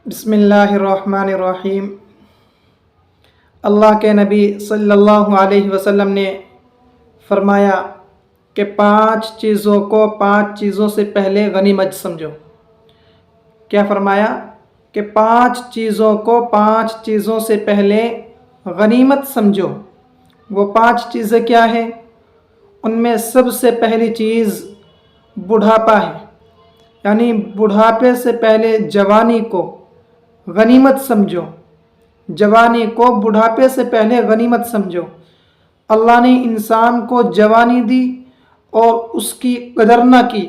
بسم اللہ الرحمن الرحیم۔ اللہ کے نبی صلی اللہ علیہ وسلم نے فرمایا کہ 5 چیزوں سے پہلے غنیمت سمجھو۔ کیا فرمایا؟ کہ 5 چیزوں سے پہلے غنیمت سمجھو۔ وہ 5 چیزیں کیا ہیں؟ ان میں سب سے پہلی چیز بڑھاپا ہے، یعنی بڑھاپے سے پہلے جوانی کو غنیمت سمجھو۔ جوانی کو بڑھاپے سے پہلے غنیمت سمجھو۔ اللہ نے انسان کو جوانی دی اور اس کی قدر نہ کی،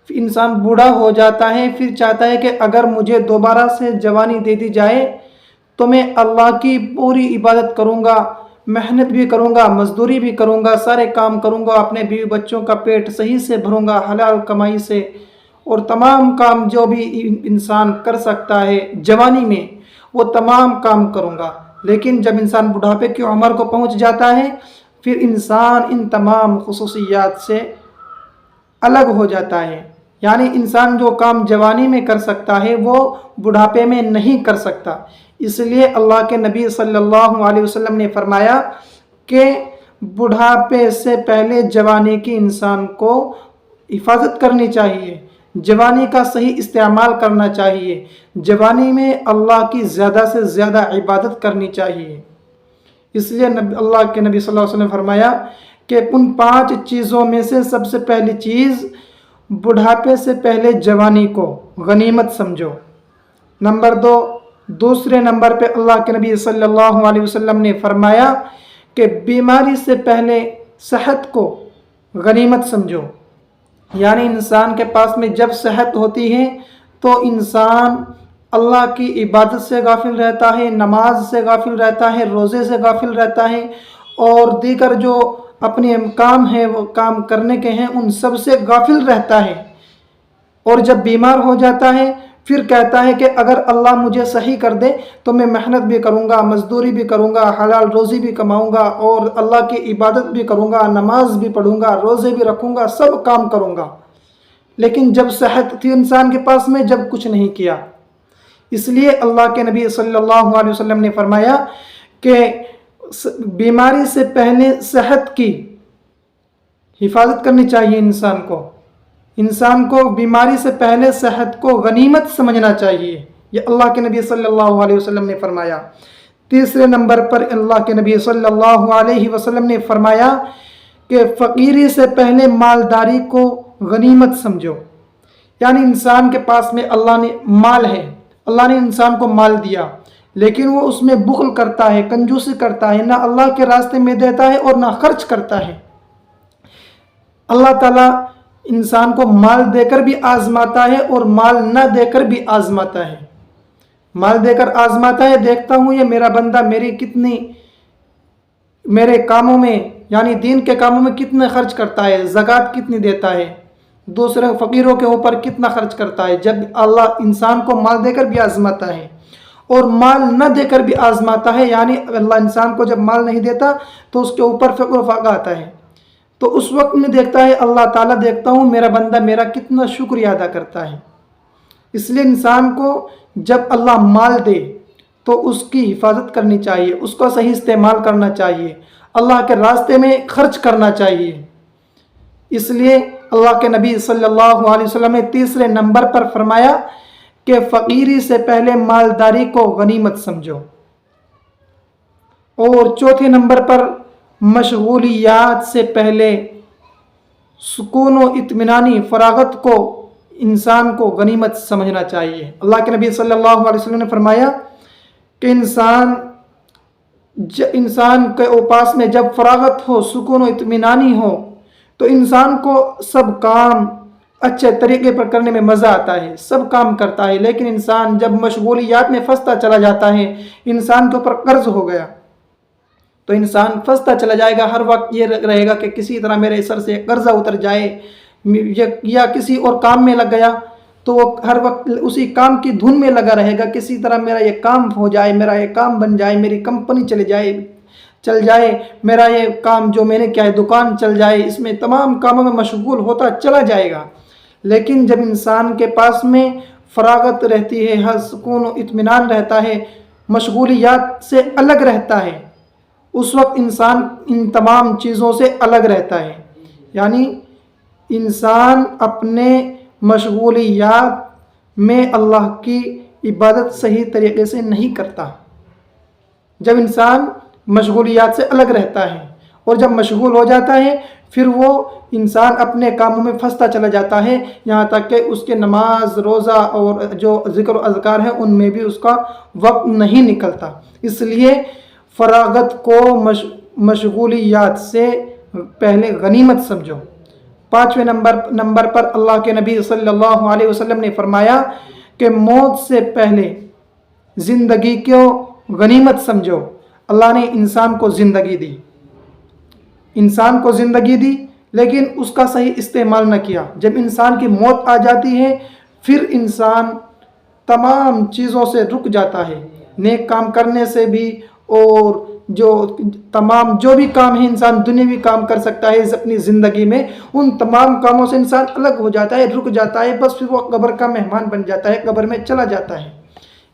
پھر انسان بوڑھا ہو جاتا ہے، پھر چاہتا ہے کہ اگر مجھے دوبارہ سے جوانی دے دی جائے تو میں اللہ کی پوری عبادت کروں گا، محنت بھی کروں گا، مزدوری بھی کروں گا، سارے کام کروں گا، اپنے بیوی بچوں کا پیٹ صحیح سے بھروں گا حلال کمائی سے، اور تمام کام جو بھی انسان کر سکتا ہے جوانی میں وہ تمام کام کروں گا۔ لیکن جب انسان بڑھاپے کی عمر کو پہنچ جاتا ہے پھر انسان ان تمام خصوصیات سے الگ ہو جاتا ہے، یعنی انسان جو کام جوانی میں کر سکتا ہے وہ بڑھاپے میں نہیں کر سکتا۔ اس لیے اللہ کے نبی صلی اللہ علیہ وسلم نے فرمایا کہ بڑھاپے سے پہلے جوانی کی انسان کو حفاظت کرنی چاہیے، جوانی کا صحیح استعمال کرنا چاہیے، جوانی میں اللہ کی زیادہ سے زیادہ عبادت کرنی چاہیے۔ اس لیے اللہ کے نبی صلی اللہ علیہ وسلم نے فرمایا کہ ان 5 چیزوں میں سے سب سے پہلی چیز بڑھاپے سے پہلے جوانی کو غنیمت سمجھو۔ دوسرے نمبر پہ اللہ کے نبی صلی اللہ علیہ وسلم نے فرمایا کہ بیماری سے پہلے صحت کو غنیمت سمجھو، یعنی انسان کے پاس میں جب صحت ہوتی ہے تو انسان اللہ کی عبادت سے غافل رہتا ہے، نماز سے غافل رہتا ہے، روزے سے غافل رہتا ہے، اور دیگر جو اپنے کام ہیں وہ کام کرنے کے ہیں ان سب سے غافل رہتا ہے۔ اور جب بیمار ہو جاتا ہے پھر کہتا ہے کہ اگر اللہ مجھے صحیح کر دے تو میں محنت بھی کروں گا، مزدوری بھی کروں گا، حلال روزی بھی کماؤں گا، اور اللہ کی عبادت بھی کروں گا، نماز بھی پڑھوں گا، روزے بھی رکھوں گا، سب کام کروں گا۔ لیکن جب صحت تھی انسان کے پاس میں جب کچھ نہیں کیا۔ اس لیے اللہ کے نبی صلی اللہ علیہ وسلم نے فرمایا کہ بیماری سے پہلے صحت کی حفاظت کرنی چاہیے انسان کو بیماری سے پہلے صحت کو غنیمت سمجھنا چاہیے، یہ اللہ کے نبی صلی اللہ علیہ وسلم نے فرمایا۔ تیسرے نمبر پر اللہ کے نبی صلی اللہ علیہ وسلم نے فرمایا کہ فقیری سے پہلے مالداری کو غنیمت سمجھو، یعنی انسان کے پاس میں اللہ نے مال ہے، اللہ نے انسان کو مال دیا لیکن وہ اس میں بخل کرتا ہے، کنجوسی کرتا ہے، نہ اللہ کے راستے میں دیتا ہے اور نہ خرچ کرتا ہے۔ اللہ تعالیٰ انسان کو مال دے کر بھی آزماتا ہے اور مال نہ دے کر بھی آزماتا ہے۔ مال دے کر آزماتا ہے، دیکھتا ہوں یہ میرا بندہ میرے کاموں میں یعنی دین کے کاموں میں کتنے خرچ کرتا ہے، زکوٰۃ کتنی دیتا ہے، دوسرے فقیروں کے اوپر کتنا خرچ کرتا ہے۔ جب اللہ انسان کو مال دے کر بھی آزماتا ہے اور مال نہ دے کر بھی آزماتا ہے، یعنی اللہ انسان کو جب مال نہیں دیتا تو اس کے اوپر فقر و فاقہ آتا ہے، تو اس وقت میں دیکھتا ہے اللہ تعالیٰ، دیکھتا ہوں میرا بندہ میرا کتنا شکریہ ادا کرتا ہے۔ اس لیے انسان کو جب اللہ مال دے تو اس کی حفاظت کرنی چاہیے، اس کو صحیح استعمال کرنا چاہیے، اللہ کے راستے میں خرچ کرنا چاہیے۔ اس لیے اللہ کے نبی صلی اللہ علیہ وسلم نے تیسرے نمبر پر فرمایا کہ فقیری سے پہلے مالداری کو غنیمت سمجھو، اور چوتھے نمبر پر مشغولیات سے پہلے سکون و اطمینانی فراغت کو انسان کو غنیمت سمجھنا چاہیے۔ اللہ کے نبی صلی اللہ علیہ وسلم نے فرمایا کہ انسان کے پاس میں جب فراغت ہو، سکون و اطمینانی ہو تو انسان کو سب کام اچھے طریقے پر کرنے میں مزہ آتا ہے، سب کام کرتا ہے۔ لیکن انسان جب مشغولیات میں پھنستا چلا جاتا ہے، انسان کے اوپر قرض ہو گیا تو انسان پھنستا چلا جائے گا، ہر وقت یہ رہے گا کہ کسی طرح میرے سر سے قرضہ اتر جائے، یا کسی اور کام میں لگ گیا تو وہ ہر وقت اسی کام کی دھن میں لگا رہے گا، کسی طرح میرا یہ کام ہو جائے، میرا یہ کام بن جائے، میری کمپنی چل جائے، میرا یہ کام جو میں نے کیا ہے دکان چل جائے، اس میں تمام کاموں میں مشغول ہوتا چلا جائے گا۔ لیکن جب انسان کے پاس میں فراغت رہتی ہے، ہر سکون و اطمینان رہتا ہے، مشغولیات سے الگ رہتا ہے، اس وقت انسان ان تمام چیزوں سے الگ رہتا ہے. یعنی انسان اپنے مشغولیات میں اللہ کی عبادت صحیح طریقے سے نہیں کرتا. جب انسان مشغولیات سے الگ رہتا ہے اور جب مشغول ہو جاتا ہے پھر وہ انسان اپنے کاموں میں پھنستا چلا جاتا ہے، یہاں تک کہ اس کے نماز، روزہ اور جو ذکر و اذکار ہیں ان میں بھی اس کا وقت نہیں نکلتا. اس لیے فراغت کو مشغولیات سے پہلے غنیمت سمجھو. 5ویں نمبر پر اللہ کے نبی صلی اللہ علیہ وسلم نے فرمایا کہ موت سے پہلے زندگی کو غنیمت سمجھو. اللہ نے انسان کو زندگی دی لیکن اس کا صحیح استعمال نہ کیا. جب انسان کی موت آ جاتی ہے پھر انسان تمام چیزوں سے رک جاتا ہے، نیک کام کرنے سے بھی، اور جو بھی کام ہے انسان دنیاوی کام کر سکتا ہے اپنی زندگی میں، ان تمام کاموں سے انسان الگ ہو جاتا ہے، رک جاتا ہے، بس پھر وہ قبر کا مہمان بن جاتا ہے، قبر میں چلا جاتا ہے.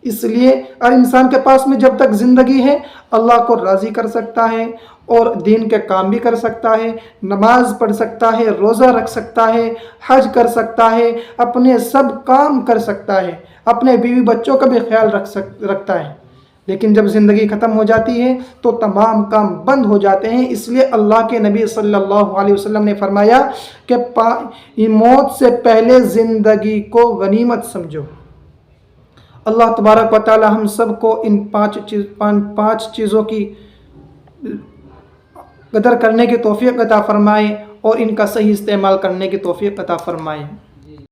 اس لیے اور انسان کے پاس میں جب تک زندگی ہے اللہ کو راضی کر سکتا ہے اور دین کے کام بھی کر سکتا ہے، نماز پڑھ سکتا ہے، روزہ رکھ سکتا ہے، حج کر سکتا ہے، اپنے سب کام کر سکتا ہے، اپنے بیوی بچوں کا بھی خیال رکھتا ہے. لیکن جب زندگی ختم ہو جاتی ہے تو تمام کام بند ہو جاتے ہیں. اس لیے اللہ کے نبی صلی اللہ علیہ وسلم نے فرمایا کہ موت سے پہلے زندگی کو غنیمت سمجھو. اللہ تبارک و تعالی ہم سب کو ان 5 چیزوں کی قدر کرنے کی توفیق عطا فرمائے اور ان کا صحیح استعمال کرنے کی توفیق عطا فرمائے.